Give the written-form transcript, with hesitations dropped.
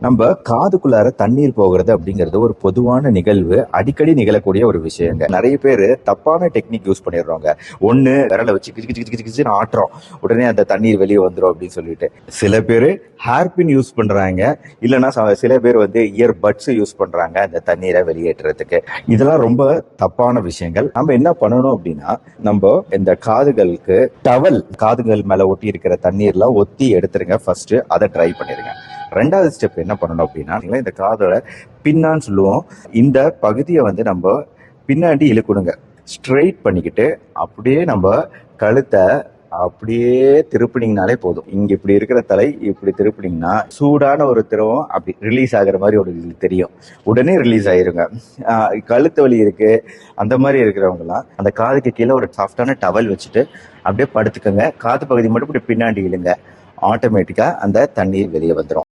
நம்ம காதுக்குள்ளார தண்ணீர் போகிறது அப்படிங்கிறது ஒரு பொதுவான நிகழ்வு, அடிக்கடி நிகழக்கூடிய ஒரு விஷயங்க. நிறைய பேர் தப்பான டெக்னிக் யூஸ் பண்ணிடுறாங்க. ஒண்ணு விரலை வச்சு கிச்சு கிச்சு கிச்சு கிச்சுன்னு ஆட்டுறோம், உடனே அந்த தண்ணீர் வெளியே வந்துடும் அப்படின்னு சொல்லிட்டு. சில பேர் ஹேர்பின் யூஸ் பண்றாங்க, இல்லைன்னா சில பேர் வந்து இயர் பட்ஸ் யூஸ் பண்றாங்க அந்த தண்ணீரை வெளியேற்றுறதுக்கு. இதெல்லாம் ரொம்ப தப்பான விஷயங்கள். நம்ம என்ன பண்ணணும் அப்படின்னா, நம்ம இந்த காதுகளுக்கு டவல் காதுகள் மேல ஒட்டி இருக்கிற தண்ணீர்லாம் ஒத்தி எடுத்துருங்க. ஃபர்ஸ்ட் அதை ட்ரை பண்ணிருங்க. ரெண்டாவது ஸ்டெப் என்ன பண்ணணும் அப்படின்னா, இந்த காதோட பின்னான்னு சொல்லுவோம், இந்த பகுதியை வந்து நம்ம பின்னாடி இழுக்கணுங்க. ஸ்ட்ரெயிட் பண்ணிக்கிட்டு அப்படியே நம்ம கழுத்தை அப்படியே திருப்பினீங்கனாலே போதும். இங்க இப்படி இருக்கிற தலை இப்படி திருப்பினீங்கன்னா சூடான ஒரு திரவம் அப்படி ரிலீஸ் ஆகுற மாதிரி ஒரு தெரியும். உடனே ரிலீஸ் ஆயிருங்க. கழுத்து வலி இருக்கு அந்த மாதிரி இருக்கிறவங்க எல்லாம் அந்த காதுக்கு கீழே ஒரு சாஃப்டான டவல் வச்சுட்டு அப்படியே படுத்துக்கோங்க. காது பகுதி மட்டும் இப்படி பின்னாடி இழுங்க. ஆட்டோமேட்டிக்கா அந்த தண்ணீர் வெளியே வந்துடும்.